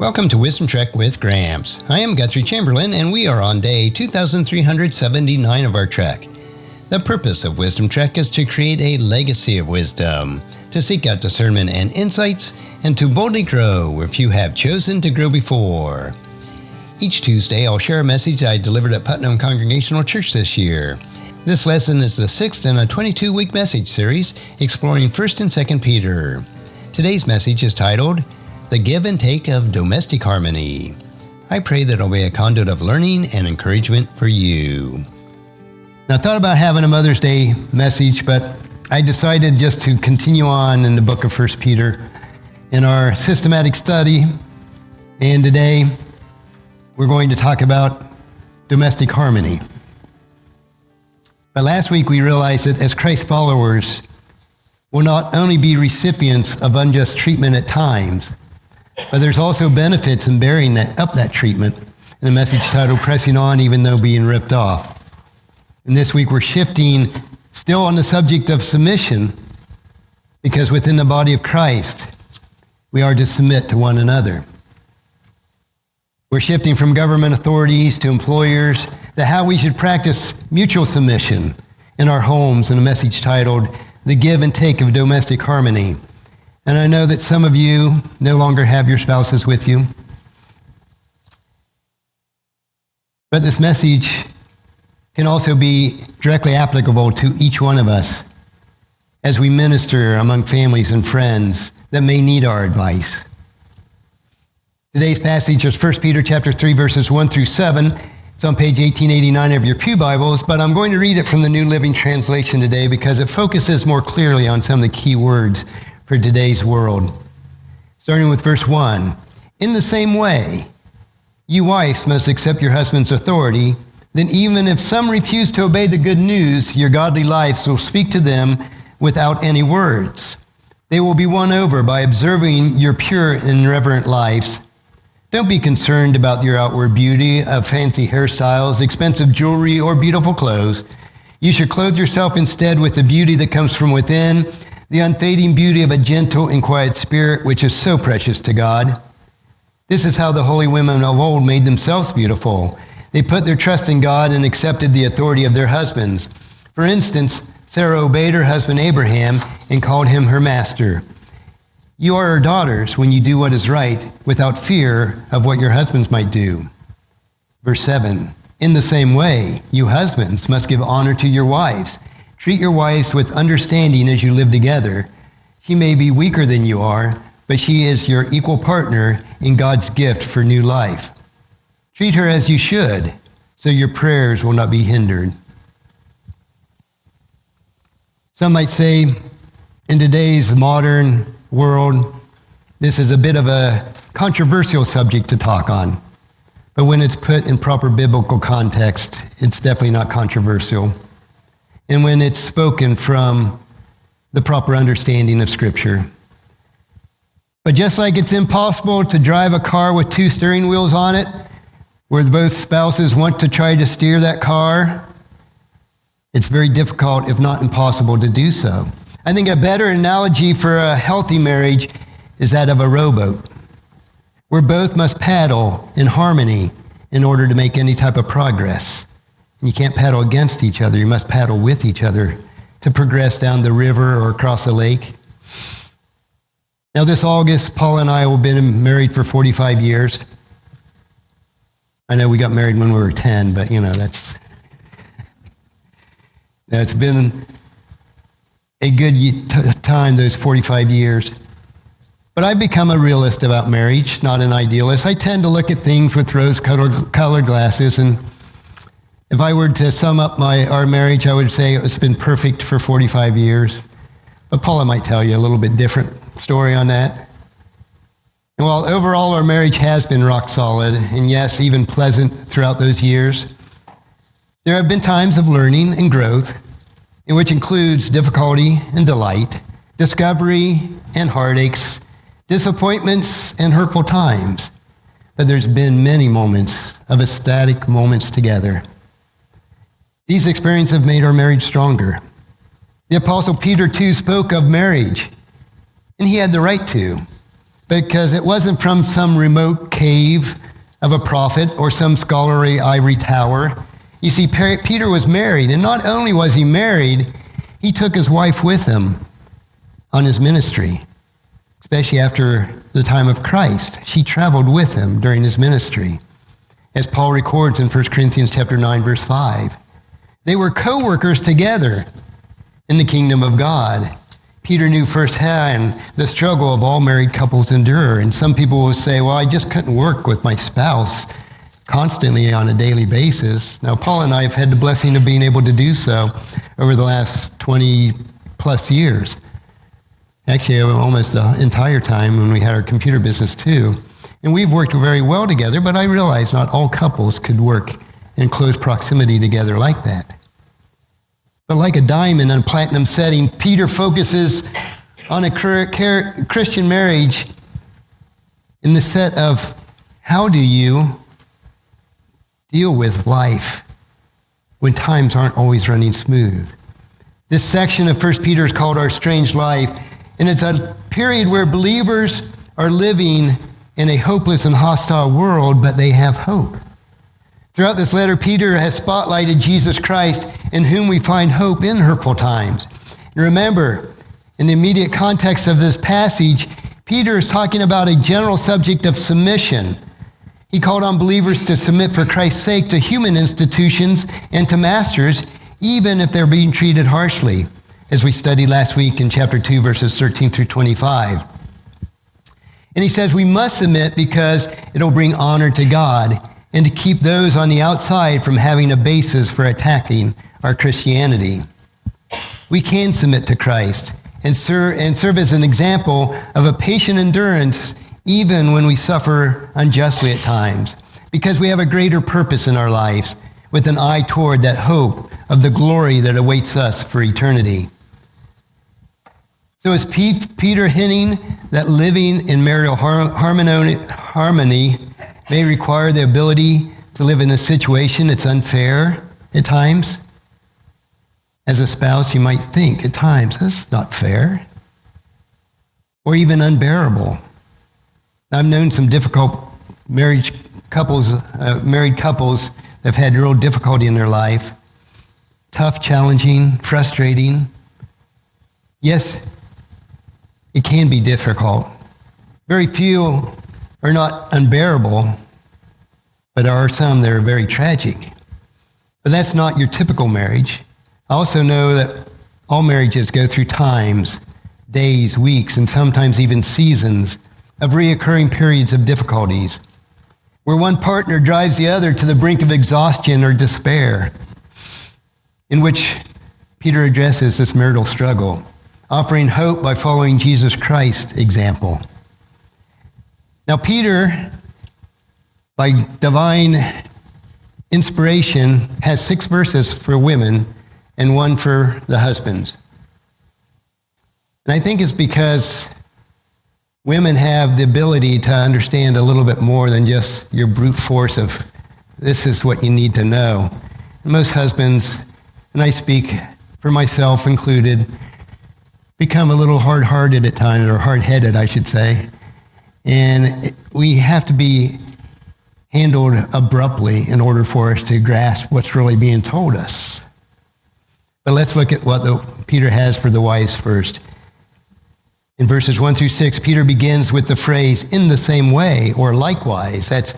Welcome to Wisdom Trek with Gramps. I am Guthrie Chamberlain, and we are on day 2379 of our trek. The purpose of Wisdom Trek is to create a legacy of wisdom, to seek out discernment and insights, and to boldly grow where few have chosen to grow before. Each Tuesday, I'll share a message I delivered at Putnam Congregational Church this year. This lesson is the sixth in a 22-week message series exploring 1st and 2nd Peter. Today's message is titled, The Give and Take of Domestic Harmony. I pray that it'll be a conduit of learning and encouragement for you. Now, I thought about having a Mother's Day message, but I decided just to continue on in the book of 1 Peter in our systematic study. And today, we're going to talk about domestic harmony. But last week, we realized that as Christ followers, we'll not only be recipients of unjust treatment at times, but there's also benefits in bearing up that treatment in a message titled, Pressing On Even Though Being Ripped Off. And this week we're shifting still on the subject of submission, because within the body of Christ, we are to submit to one another. We're shifting from government authorities to employers to how we should practice mutual submission in our homes in a message titled, The Give and Take of Domestic Harmony. And I know that some of you no longer have your spouses with you. But this message can also be directly applicable to each one of us as we minister among families and friends that may need our advice. Today's passage is 1 Peter chapter 3, verses 1 through 7. It's on page 1889 of your pew Bibles, but I'm going to read it from the New Living Translation today because it focuses more clearly on some of the key words for today's world. Starting with verse 1. In the same way, you wives must accept your husband's authority. Then even if some refuse to obey the good news, your godly lives will speak to them without any words. They will be won over by observing your pure and reverent lives. Don't be concerned about your outward beauty of fancy hairstyles, expensive jewelry, or beautiful clothes. You should clothe yourself instead with the beauty that comes from within, the unfading beauty of a gentle and quiet spirit, which is so precious to God. This is how the holy women of old made themselves beautiful. They put their trust in God and accepted the authority of their husbands. For instance, Sarah obeyed her husband Abraham and called him her master. You are her daughters when you do what is right, without fear of what your husbands might do. Verse 7, in the same way, you husbands must give honor to your wives. Treat your wives with understanding as you live together. She may be weaker than you are, but she is your equal partner in God's gift for new life. Treat her as you should, so your prayers will not be hindered. Some might say, in today's modern world, this is a bit of a controversial subject to talk on. But when it's put in proper biblical context, it's definitely not controversial. And when it's spoken from the proper understanding of Scripture. But just like it's impossible to drive a car with 2 steering wheels on it, where both spouses want to try to steer that car, it's very difficult, if not impossible, to do so. I think a better analogy for a healthy marriage is that of a rowboat, where both must paddle in harmony in order to make any type of progress. And you can't paddle against each other, you must paddle with each other to progress down the river or across a lake. Now this August, Paul and I have been married for 45 years. I know we got married when we were 10, but that's been a good time, those 45 years. But I've become a realist about marriage, not an idealist. I tend to look at things with rose-colored glasses, and if I were to sum up our marriage, I would say it's been perfect for 45 years. But Paula might tell you a little bit different story on that. And while overall our marriage has been rock solid, and yes, even pleasant throughout those years, there have been times of learning and growth, in which includes difficulty and delight, discovery and heartaches, disappointments and hurtful times. But there's been many moments of ecstatic moments together. These experiences have made our marriage stronger. The Apostle Peter, too, spoke of marriage, and he had the right to. because it wasn't from some remote cave of a prophet or some scholarly ivory tower. You see, Peter was married, and not only was he married, he took his wife with him on his ministry, especially after the time of Christ. She traveled with him during his ministry, as Paul records in 1 Corinthians chapter 9, verse 5. They were co-workers together in the kingdom of God. Peter knew firsthand the struggle of all married couples endure. And some people will say, well, I just couldn't work with my spouse constantly on a daily basis. Now, Paul and I have had the blessing of being able to do so over the last 20 plus years. Actually, almost the entire time when we had our computer business too. And we've worked very well together, but I realize not all couples could work in close proximity together like that. But like a diamond in a platinum setting, Peter focuses on a Christian marriage in the set of how do you deal with life when times aren't always running smooth. This section of 1 Peter is called Our Strange Life, and it's a period where believers are living in a hopeless and hostile world, but they have hope. Throughout this letter, Peter has spotlighted Jesus Christ, in whom we find hope in hurtful times. And remember, in the immediate context of this passage, Peter is talking about a general subject of submission. He called on believers to submit for Christ's sake to human institutions and to masters, even if they're being treated harshly, as we studied last week in chapter 2, verses 13 through 25. And he says we must submit because it'll bring honor to God and to keep those on the outside from having a basis for attacking our Christianity. We can submit to Christ and serve as an example of a patient endurance even when we suffer unjustly at times, because we have a greater purpose in our lives with an eye toward that hope of the glory that awaits us for eternity. So is Peter hinting that living in marital harmony may require the ability to live in a situation that's unfair at times? As a spouse, you might think at times, that's not fair, or even unbearable. I've known some difficult married couples that have had real difficulty in their life. Tough, challenging, frustrating. Yes, it can be difficult. Very few are not unbearable, but there are some that are very tragic. But that's not your typical marriage. I also know that all marriages go through times, days, weeks, and sometimes even seasons of reoccurring periods of difficulties, where one partner drives the other to the brink of exhaustion or despair, in which Peter addresses this marital struggle, offering hope by following Jesus Christ's example. Now, Peter, by divine inspiration, has 6 verses for women and 1 for the husbands. And I think it's because women have the ability to understand a little bit more than just your brute force of this is what you need to know. And most husbands, and I speak for myself included, become a little hard-hearted at times, or hard-headed, I should say. And we have to be handled abruptly in order for us to grasp what's really being told us. But let's look at what Peter has for the wives first. In verses 1 through 6, Peter begins with the phrase, in the same way, or likewise. That's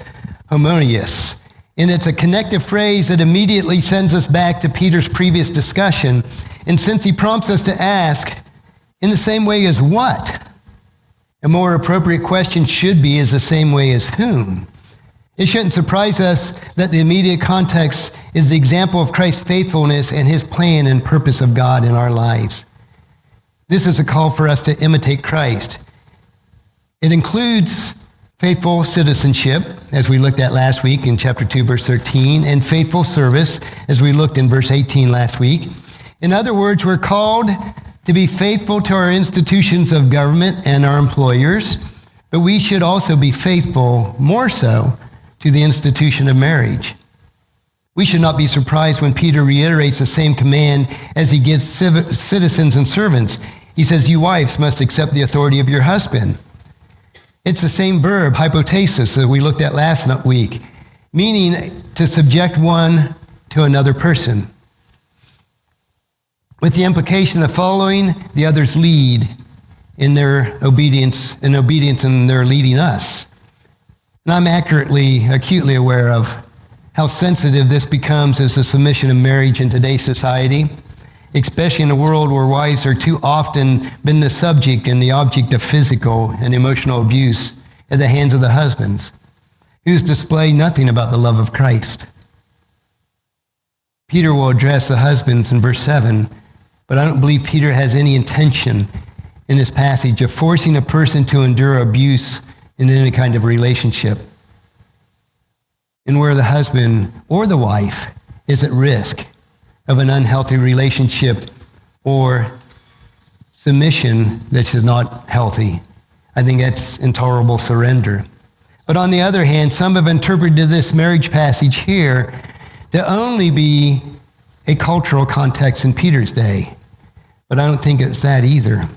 homogeneous. And it's a connective phrase that immediately sends us back to Peter's previous discussion. And since he prompts us to ask, in the same way as what? A more appropriate question should be, is the same way as whom? It shouldn't surprise us that the immediate context is the example of Christ's faithfulness and his plan and purpose of God in our lives. This is a call for us to imitate Christ. It includes faithful citizenship, as we looked at last week in chapter 2, verse 13, and faithful service, as we looked in verse 18 last week. In other words, we're called to be faithful to our institutions of government and our employers, but we should also be faithful, more so, to the institution of marriage. We should not be surprised when Peter reiterates the same command as he gives citizens and servants. He says, you wives must accept the authority of your husband. It's the same verb, hypotasis, that we looked at last week, meaning to subject one to another person, with the implication of following the other's lead in their obedience, in their leading us. And I'm acutely aware of how sensitive this becomes as the submission of marriage in today's society, especially in a world where wives are too often been the subject and the object of physical and emotional abuse at the hands of the husbands, whose display nothing about the love of Christ. Peter will address the husbands in verse 7, but I don't believe Peter has any intention in this passage of forcing a person to endure abuse in any kind of relationship, and where the husband or the wife is at risk of an unhealthy relationship or submission that is not healthy. I think that's intolerable surrender. But on the other hand, some have interpreted this marriage passage here to only be a cultural context in Peter's day. But I don't think it's that either.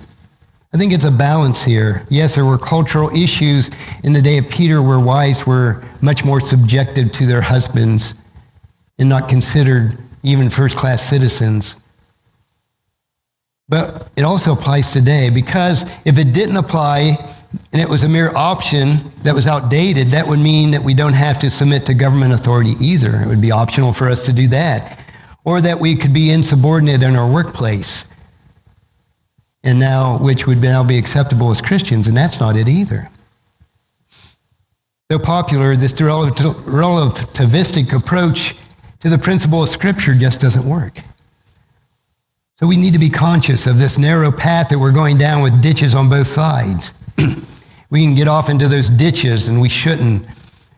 I think it's a balance here. Yes, there were cultural issues in the day of Peter where wives were much more subjected to their husbands and not considered even first-class citizens. But it also applies today, because if it didn't apply and it was a mere option that was outdated, that would mean that we don't have to submit to government authority either. It would be optional for us to do that. Or that we could be insubordinate in our workplace, and now, which would now be acceptable as Christians, and that's not it either. Though popular, this relativistic approach to the principle of Scripture just doesn't work. So we need to be conscious of this narrow path that we're going down with ditches on both sides. We can get off into those ditches, and we shouldn't,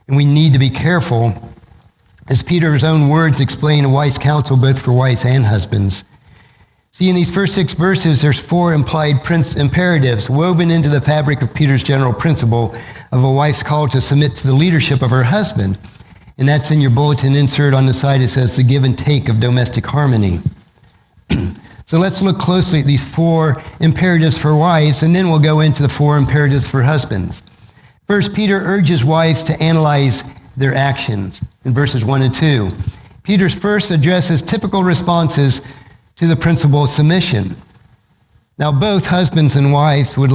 and we need to be careful, as Peter's own words explain a wise counsel both for wives and husbands. See, in these first 6 verses, there's 4 implied imperatives woven into the fabric of Peter's general principle of a wife's call to submit to the leadership of her husband. And that's in your bulletin insert on the side. It says the give and take of domestic harmony. So let's look closely at these 4 imperatives for wives, and then we'll go into the 4 imperatives for husbands. First, Peter urges wives to analyze their actions in verses 1 and 2. Peter's first addresses typical responses to the principle of submission. Now, both husbands and wives would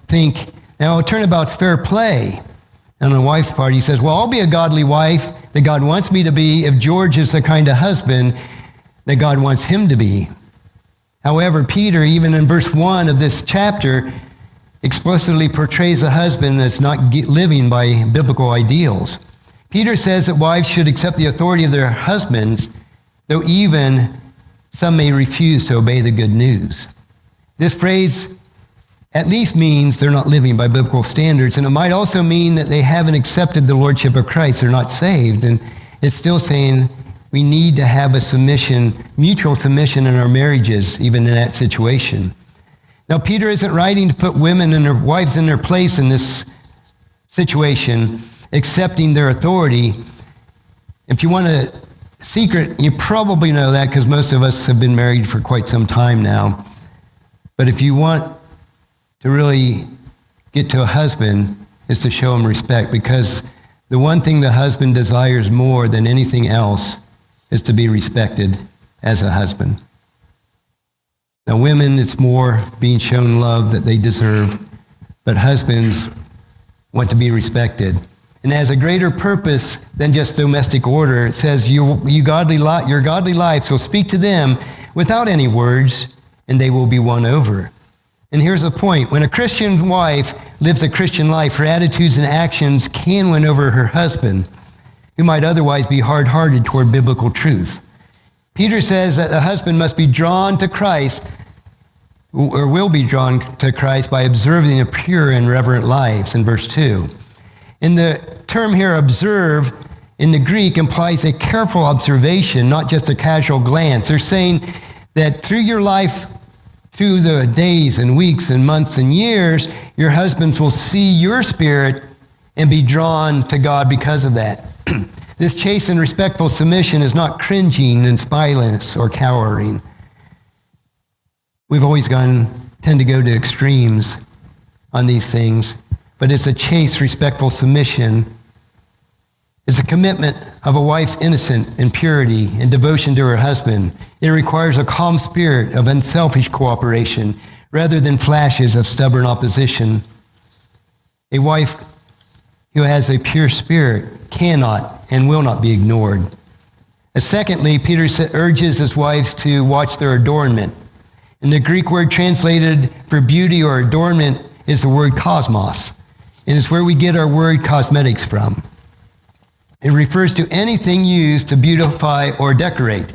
think, now turnabout's fair play. And on the wife's part, he says, well, I'll be a godly wife that God wants me to be if George is the kind of husband that God wants him to be. However, Peter, even in verse 1 of this chapter, explicitly portrays a husband that's not living by biblical ideals. Peter says that wives should accept the authority of their husbands, though even some may refuse to obey the good news. This phrase at least means they're not living by biblical standards, and it might also mean that they haven't accepted the lordship of Christ. They're not saved, and it's still saying we need to have a submission, mutual submission in our marriages, even in that situation. Now, Peter isn't writing to put women and their wives in their place in this situation, accepting their authority. If you want a secret, you probably know that because most of us have been married for quite some time now. But if you want to really get to a husband, is to show him respect, because the one thing the husband desires more than anything else is to be respected as a husband. Now, women, it's more being shown love that they deserve, but husbands want to be respected. And it has a greater purpose than just domestic order. It says, your godly life, so speak to them without any words, and they will be won over. And here's the point. When a Christian wife lives a Christian life, her attitudes and actions can win over her husband, who might otherwise be hard-hearted toward biblical truth. Peter says that the husband must be drawn to Christ, or will be drawn to Christ, by observing a pure and reverent lives, in verse 2. And the term here, observe, in the Greek implies a careful observation, not just a casual glance. They're saying that through your life, through the days and weeks and months and years, your husbands will see your spirit and be drawn to God because of that. This chaste and respectful submission is not cringing and spineless or cowering. We've always tend to go to extremes on these things. but it's a chaste, respectful submission. It's a commitment of a wife's innocence and purity and devotion to her husband. It requires a calm spirit of unselfish cooperation rather than flashes of stubborn opposition. A wife who has a pure spirit cannot and will not be ignored. Secondly, Peter urges his wives to watch their adornment. And the Greek word translated for beauty or adornment is the word cosmos, and it's where we get our word cosmetics from. It refers to anything used to beautify or decorate.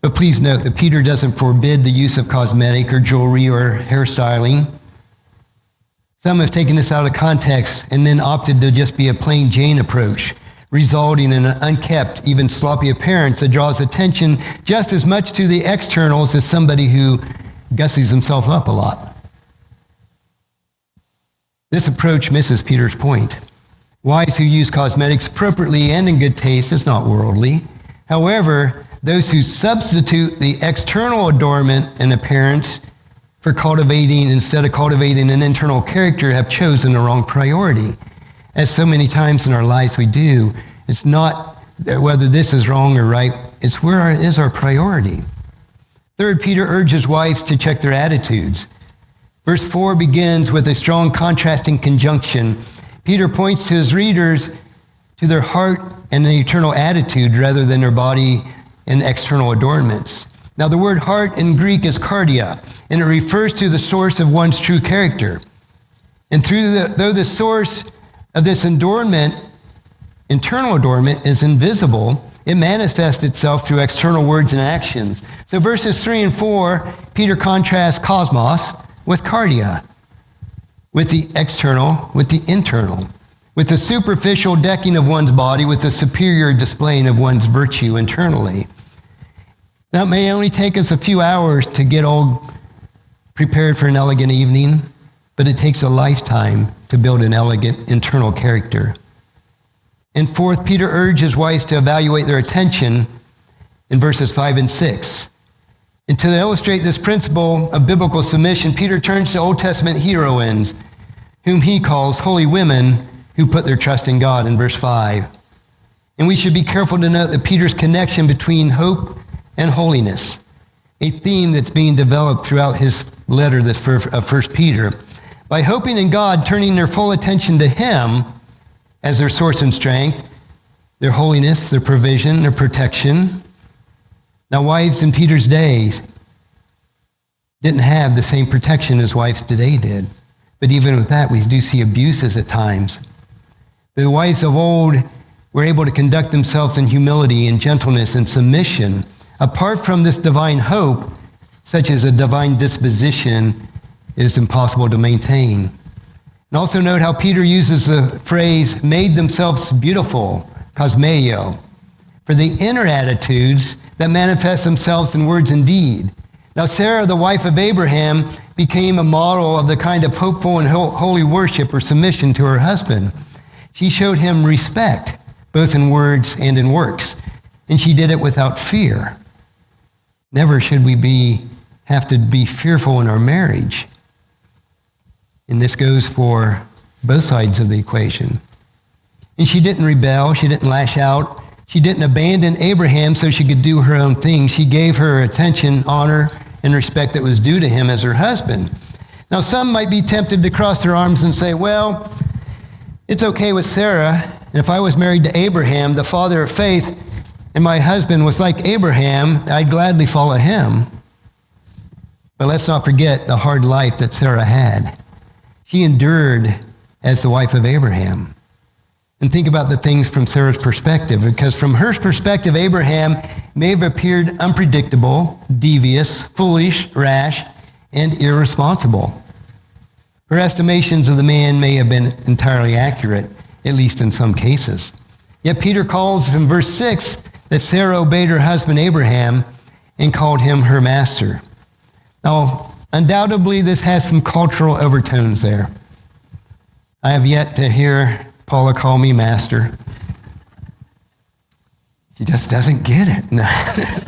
But please note that Peter doesn't forbid the use of cosmetic or jewelry or hairstyling. Some have taken this out of context and then opted to just be a plain Jane approach, resulting in an unkept, even sloppy appearance that draws attention just as much to the externals as somebody who gussies himself up a lot. This approach misses Peter's point. Wives who use cosmetics appropriately and in good taste is not worldly. However, those who substitute the external adornment and appearance instead of cultivating an internal character have chosen the wrong priority. As so many times in our lives we do, it's not whether this is wrong or right, it's where is our priority. Third, Peter urges wives to check their attitudes. Verse 4 begins with a strong contrasting conjunction. Peter points to his readers to their heart and the eternal attitude rather than their body and external adornments. Now, the word heart in Greek is cardia, and it refers to the source of one's true character. And though the source of this adornment, internal adornment, is invisible, it manifests itself through external words and actions. So verses 3 and 4, Peter contrasts cosmos with cardia, with the external, with the internal, with the superficial decking of one's body, with the superior displaying of one's virtue internally. Now, it may only take us a few hours to get all prepared for an elegant evening, but it takes a lifetime to build an elegant internal character. And fourth, Peter urges wives to evaluate their attention in verses 5 and 6. And to illustrate this principle of biblical submission, Peter turns to Old Testament heroines, whom he calls holy women who put their trust in God in verse 5. And we should be careful to note that Peter's connection between hope and holiness, a theme that's being developed throughout his letter of 1 Peter. By hoping in God, turning their full attention to him as their source and strength, their holiness, their provision, their protection. Now, wives in Peter's days didn't have the same protection as wives today did. But even with that, we do see abuses at times. The wives of old were able to conduct themselves in humility and gentleness and submission. Apart from this divine hope, such as a divine disposition, is impossible to maintain. And also note how Peter uses the phrase, made themselves beautiful, cosmeo, for the inner attitudes that manifest themselves in words and deed. Now, Sarah, the wife of Abraham, became a model of the kind of hopeful and holy worship or submission to her husband. She showed him respect, both in words and in works, and she did it without fear. Never should we have to be fearful in our marriage. And this goes for both sides of the equation. And she didn't rebel. She didn't lash out. She didn't abandon Abraham so she could do her own thing. She gave her attention, honor, and respect that was due to him as her husband. Now, some might be tempted to cross their arms and say, well, it's okay with Sarah. And if I was married to Abraham, the father of faith, and my husband was like Abraham, I'd gladly follow him. But let's not forget the hard life that Sarah had. She endured as the wife of Abraham. And think about the things from Sarah's perspective, because from her perspective, Abraham may have appeared unpredictable, devious, foolish, rash, and irresponsible. Her estimations of the man may have been entirely accurate, at least in some cases. Yet Peter calls in verse 6 that Sarah obeyed her husband Abraham and called him her master. Now, undoubtedly, this has some cultural overtones there. I have yet to hear Paula call me master. She just doesn't get it.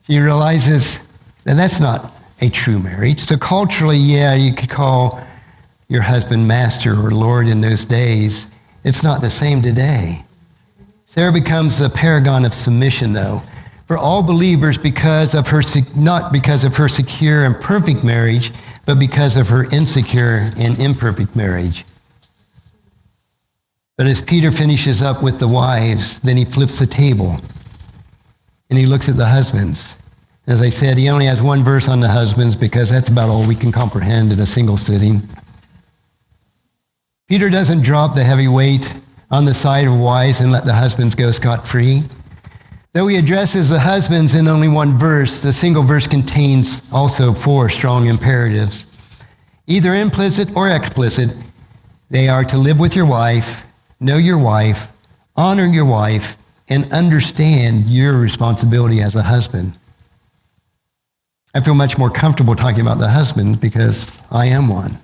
She realizes that that's not a true marriage. So culturally, yeah, you could call your husband master or Lord in those days. It's not the same today. Sarah becomes a paragon of submission, though, for all believers not because of her secure and perfect marriage, but because of her insecure and imperfect marriage. But as Peter finishes up with the wives, then he flips the table and he looks at the husbands. As I said, he only has one verse on the husbands because that's about all we can comprehend in a single sitting. Peter doesn't drop the heavy weight on the side of wives and let the husbands go scot-free. Though he addresses the husbands in only one verse, the single verse contains also 4 strong imperatives. Either implicit or explicit, they are to live with your wife, know your wife, honor your wife, and understand your responsibility as a husband. I feel much more comfortable talking about the husbands because I am one,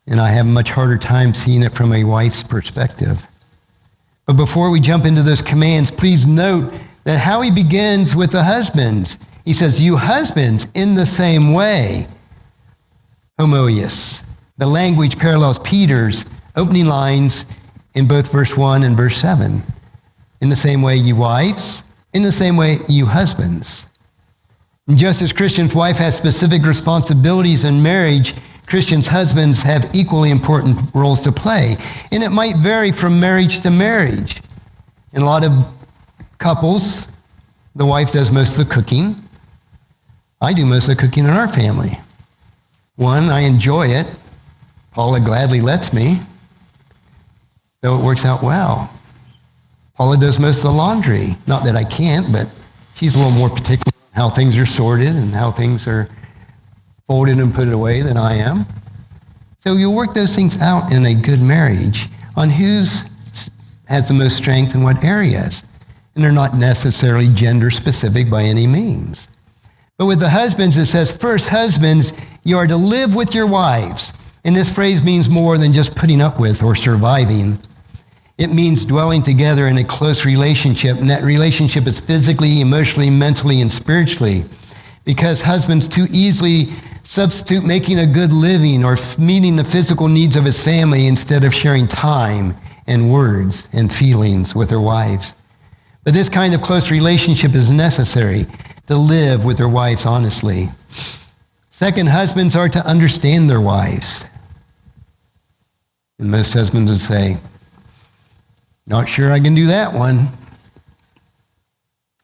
and I have a much harder time seeing it from a wife's perspective. But before we jump into those commands, please note that how he begins with the husbands. He says, you husbands, in the same way, homoious. The language parallels Peter's opening lines in both verse 1 and verse 7. In the same way, you wives. In the same way, you husbands. And just as Christian's wife has specific responsibilities in marriage, Christians' husbands have equally important roles to play. And it might vary from marriage to marriage. In a lot of couples, the wife does most of the cooking. I do most of the cooking in our family. One, I enjoy it. Paula gladly lets me. So it works out well. Paula does most of the laundry. Not that I can't, but she's a little more particular on how things are sorted and how things are folded and put away than I am. So you work those things out in a good marriage on who's has the most strength in what areas. And they're not necessarily gender specific by any means. But with the husbands, it says, first, husbands, you are to live with your wives. And this phrase means more than just putting up with or surviving. It means dwelling together in a close relationship. And that relationship is physically, emotionally, mentally, and spiritually. Because husbands too easily substitute making a good living or meeting the physical needs of his family instead of sharing time and words and feelings with their wives. But this kind of close relationship is necessary to live with their wives honestly. Second, husbands are to understand their wives. And most husbands would say, not sure I can do that one.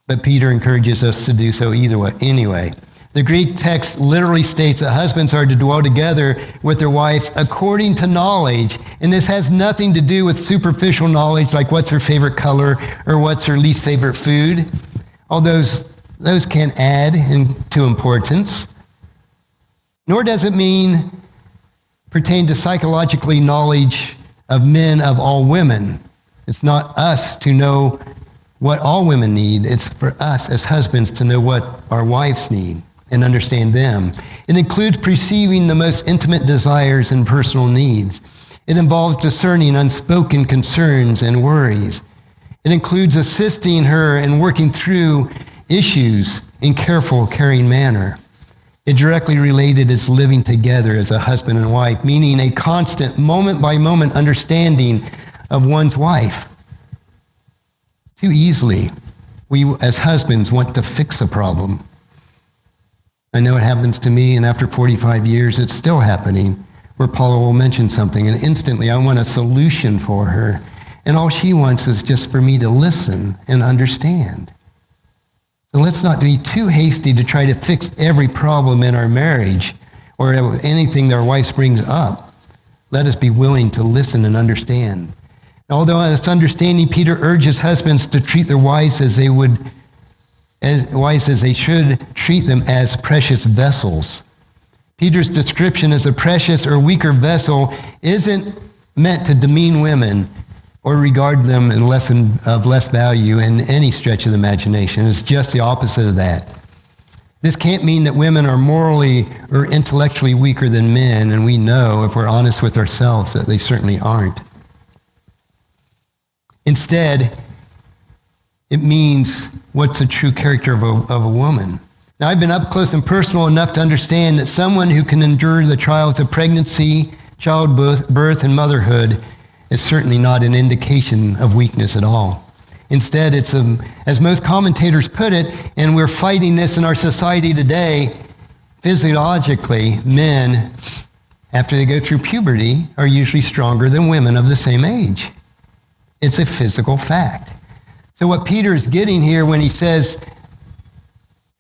But Peter encourages us to do so either way. Anyway, the Greek text literally states that husbands are to dwell together with their wives according to knowledge. And this has nothing to do with superficial knowledge like what's her favorite color or what's her least favorite food. All those can add to importance. Nor does it pertain to psychologically knowledge of men of all women. It's not us to know what all women need. It's for us as husbands to know what our wives need and understand them. It includes perceiving the most intimate desires and personal needs. It involves discerning unspoken concerns and worries. It includes assisting her in working through issues in careful, caring manner. It directly related is living together as a husband and wife, meaning a constant, moment-by-moment understanding of one's wife. Too easily, we as husbands want to fix a problem. I know it happens to me, and after 45 years, it's still happening, where Paula will mention something, and instantly I want a solution for her, and all she wants is just for me to listen and understand. So let's not be too hasty to try to fix every problem in our marriage or anything that our wife brings up. Let us be willing to listen and understand. Although it's understanding, Peter urges husbands to treat their wives as they should treat them as precious vessels. Peter's description as a precious or weaker vessel isn't meant to demean women or regard them of less value in any stretch of the imagination. It's just the opposite of that. This can't mean that women are morally or intellectually weaker than men, and we know, if we're honest with ourselves, that they certainly aren't. Instead, it means what's the true character of a woman. Now, I've been up close and personal enough to understand that someone who can endure the trials of pregnancy, childbirth and motherhood is certainly not an indication of weakness at all. Instead, it's, as most commentators put it, and we're fighting this in our society today, physiologically, men, after they go through puberty, are usually stronger than women of the same age. It's a physical fact. So what Peter is getting here when he says,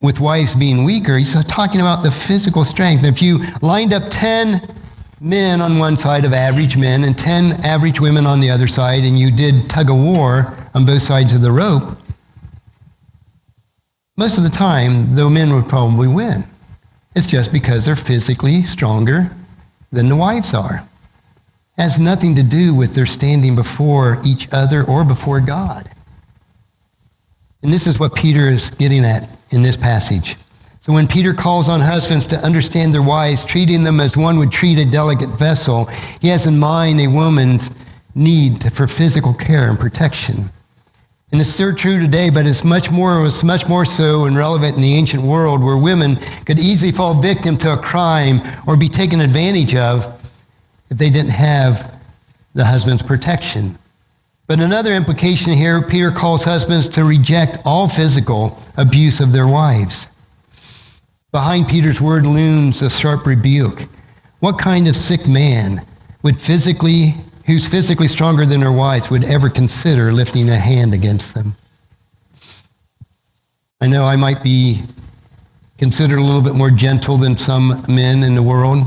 with wives being weaker, he's talking about the physical strength. If you lined up 10 men on one side of average men and 10 average women on the other side, and you did tug of war on both sides of the rope, most of the time, the men would probably win. It's just because they're physically stronger than the wives are. It has nothing to do with their standing before each other or before God. And this is what Peter is getting at in this passage. So when Peter calls on husbands to understand their wives, treating them as one would treat a delicate vessel, he has in mind a woman's need for physical care and protection. And it's still true today, but it was much more so and relevant in the ancient world, where women could easily fall victim to a crime or be taken advantage of if they didn't have the husband's protection. But another implication here, Peter calls husbands to reject all physical abuse of their wives. Behind Peter's word looms a sharp rebuke. What kind of sick man who's physically stronger than their wives would ever consider lifting a hand against them? I know I might be considered a little bit more gentle than some men in the world,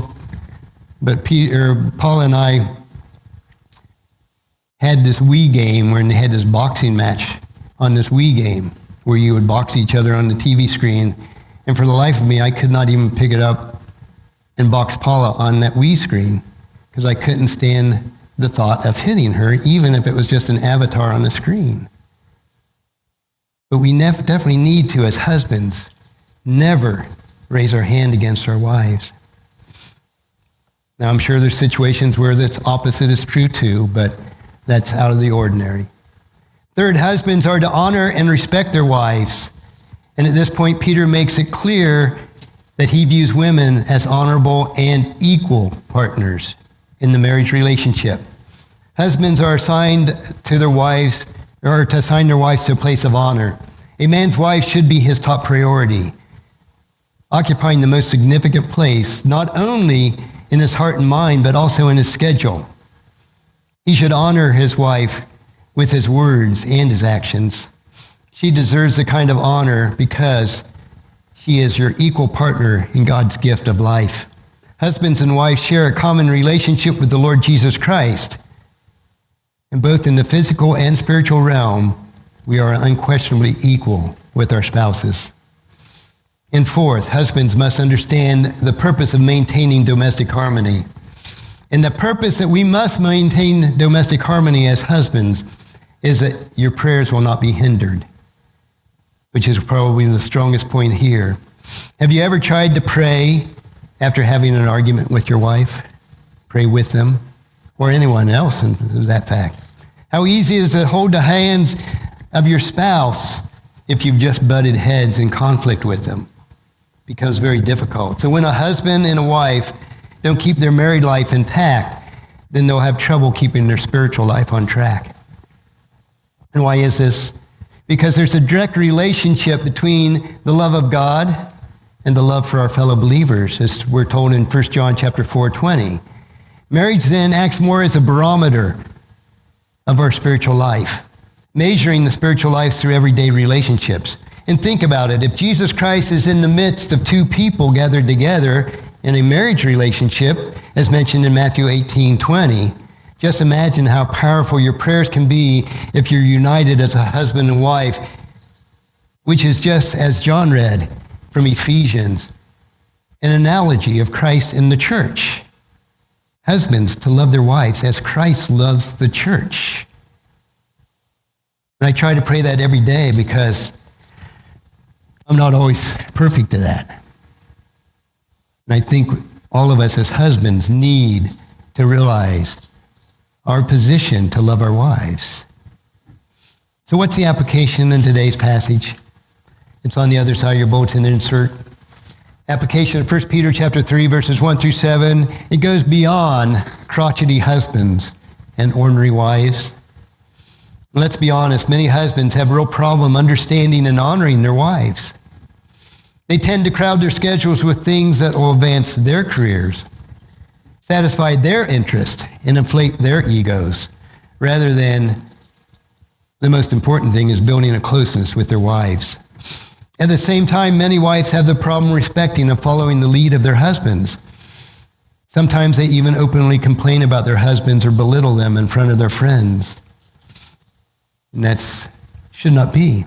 but Paula and I had this Wii game where they had this boxing match on this Wii game where you would box each other on the TV screen. And for the life of me, I could not even pick it up and box Paula on that Wii screen because I couldn't stand the thought of hitting her, even if it was just an avatar on the screen. But we definitely need to, as husbands, never raise our hand against our wives. Now, I'm sure there's situations where the opposite is true too, but that's out of the ordinary. Third, husbands are to honor and respect their wives. And at this point, Peter makes it clear that he views women as honorable and equal partners in the marriage relationship. Husbands are assigned to their wives, or to assign their wives to a place of honor. A man's wife should be his top priority, occupying the most significant place, not only in his heart and mind, but also in his schedule. He should honor his wife with his words and his actions. She deserves the kind of honor because she is your equal partner in God's gift of life. Husbands and wives share a common relationship with the Lord Jesus Christ. And both in the physical and spiritual realm, we are unquestionably equal with our spouses. And fourth, husbands must understand the purpose of maintaining domestic harmony. And the purpose that we must maintain domestic harmony as husbands is that your prayers will not be hindered, which is probably the strongest point here. Have you ever tried to pray after having an argument with your wife? Pray with them, or anyone else in that fact. How easy is it to hold the hands of your spouse if you've just butted heads in conflict with them? It becomes very difficult. So when a husband and a wife don't keep their married life intact, then they'll have trouble keeping their spiritual life on track. And why is this? Because there's a direct relationship between the love of God and the love for our fellow believers, as we're told in 1 John chapter 4:20. Marriage then acts more as a barometer of our spiritual life, measuring the spiritual life through everyday relationships. And think about it. If Jesus Christ is in the midst of two people gathered together in a marriage relationship, as mentioned in Matthew 18:20, just imagine how powerful your prayers can be if you're united as a husband and wife, which is just, as John read from Ephesians, an analogy of Christ in the church. Husbands to love their wives as Christ loves the church. And I try to pray that every day because I'm not always perfect at that. And I think all of us as husbands need to realize our position to love our wives. So what's the application in today's passage? It's on the other side of your bulletin insert. application of 1 Peter chapter 3, verses 1 through 7, it goes beyond crotchety husbands and ornery wives. Let's be honest, many husbands have a real problem understanding and honoring their wives. They tend to crowd their schedules with things that will advance their careers, satisfy their interest, and inflate their egos, rather than the most important thing is building a closeness with their wives. At the same time, many wives have the problem respecting and following the lead of their husbands. Sometimes they even openly complain about their husbands or belittle them in front of their friends. And that should not be.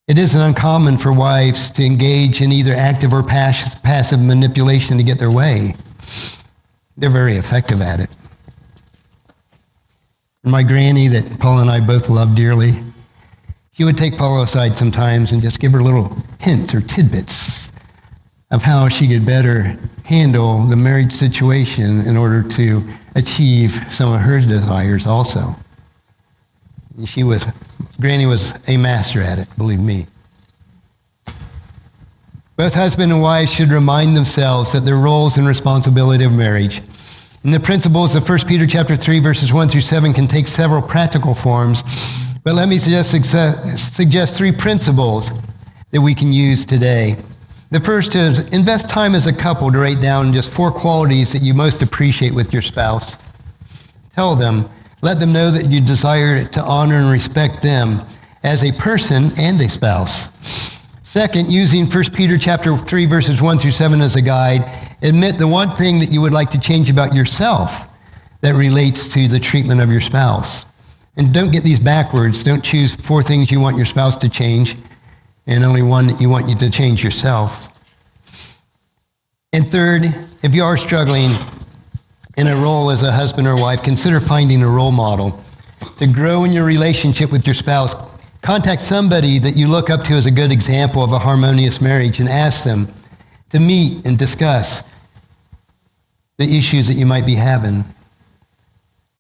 It isn't uncommon for wives to engage in either active or passive manipulation to get their way. They're very effective at it. And my granny, that Paul and I both love dearly, she would take Paula aside sometimes and just give her little hints or tidbits of how she could better handle the marriage situation in order to achieve some of her desires also. Granny was a master at it, believe me. Both husband and wife should remind themselves that their roles and responsibility of marriage and the principles of 1 Peter chapter 3, verses 1 through 7 can take several practical forms, but let me suggest three principles that we can use today. The first is invest time as a couple to write down just 4 qualities that you most appreciate with your spouse. Let them know that you desire to honor and respect them as a person and a spouse. Second, using 1 Peter chapter 3, verses 1 through 7 as a guide, admit the one thing that you would like to change about yourself that relates to the treatment of your spouse. And don't get these backwards. Don't choose 4 things you want your spouse to change and only one that you want you to change yourself. And third, if you are struggling in a role as a husband or wife, consider finding a role model. To grow in your relationship with your spouse, contact somebody that you look up to as a good example of a harmonious marriage and ask them to meet and discuss the issues that you might be having.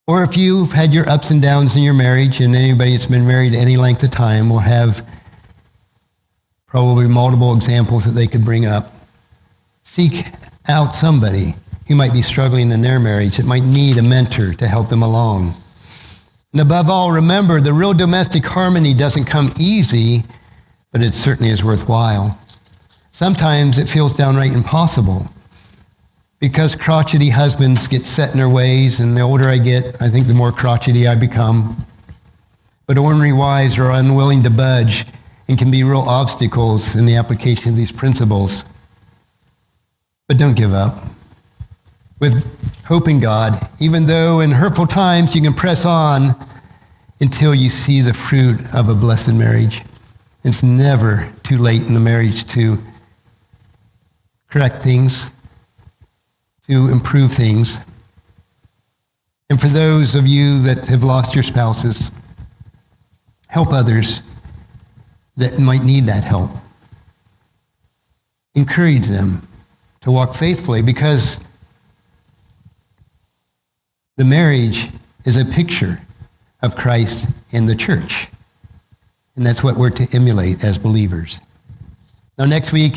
Or if you've had your ups and downs in your marriage, and anybody that's been married any length of time will have probably multiple examples that they could bring up, seek out somebody who might be struggling in their marriage that might need a mentor to help them along. And above all, remember, the real domestic harmony doesn't come easy, but it certainly is worthwhile. Sometimes it feels downright impossible because crotchety husbands get set in their ways, and the older I get, I think the more crotchety I become. But ornery wives are unwilling to budge and can be real obstacles in the application of these principles. But don't give up. With hope in God, even though in hurtful times you can press on until you see the fruit of a blessed marriage. It's never too late in the marriage to correct things, to improve things. And for those of you that have lost your spouses, help others that might need that help. Encourage them to walk faithfully, because the marriage is a picture of Christ and the church. And that's what we're to emulate as believers. Now, next week,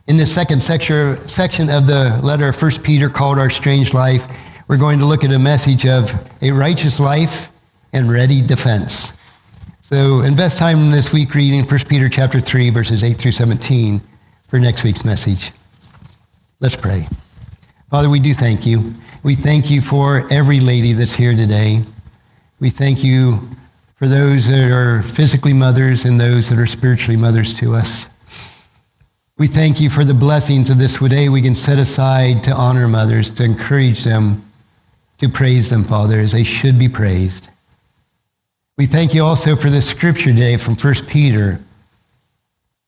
in this second section of the letter of 1 Peter called Our Strange Life, we're going to look at a message of a righteous life and ready defense. So invest time this week reading 1 Peter chapter 3, verses 8 through 17 for next week's message. Let's pray. Father, we do thank you. We thank you for every lady that's here today. We thank you for those that are physically mothers and those that are spiritually mothers to us. We thank you for the blessings of this day we can set aside to honor mothers, to encourage them, to praise them, Father, as they should be praised. We thank you also for this scripture today from 1 Peter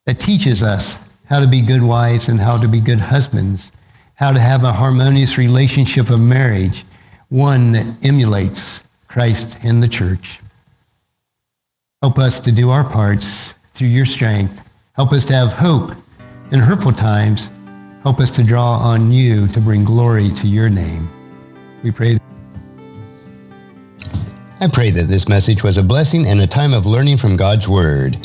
that teaches us how to be good wives and how to be good husbands, how to have a harmonious relationship of marriage, one that emulates Christ and the church. Help us to do our parts through your strength. Help us to have hope in hurtful times. Help us to draw on you to bring glory to your name. We pray. I pray that this message was a blessing and a time of learning from God's Word.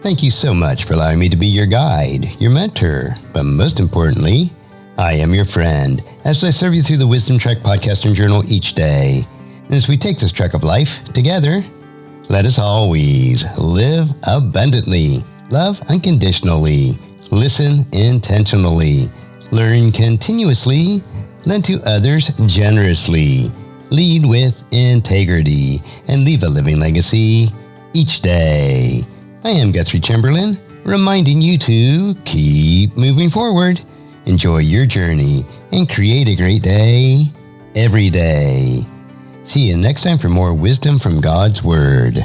Thank you so much for allowing me to be your guide, your mentor, but most importantly, I am your friend as I serve you through the Wisdom Trek podcast and journal each day. And as we take this trek of life together, let us always live abundantly, love unconditionally, listen intentionally, learn continuously, lend to others generously, lead with integrity, and leave a living legacy each day. I am Guthrie Chamberlain, reminding you to keep moving forward, enjoy your journey, and create a great day every day. See you next time for more wisdom from God's Word.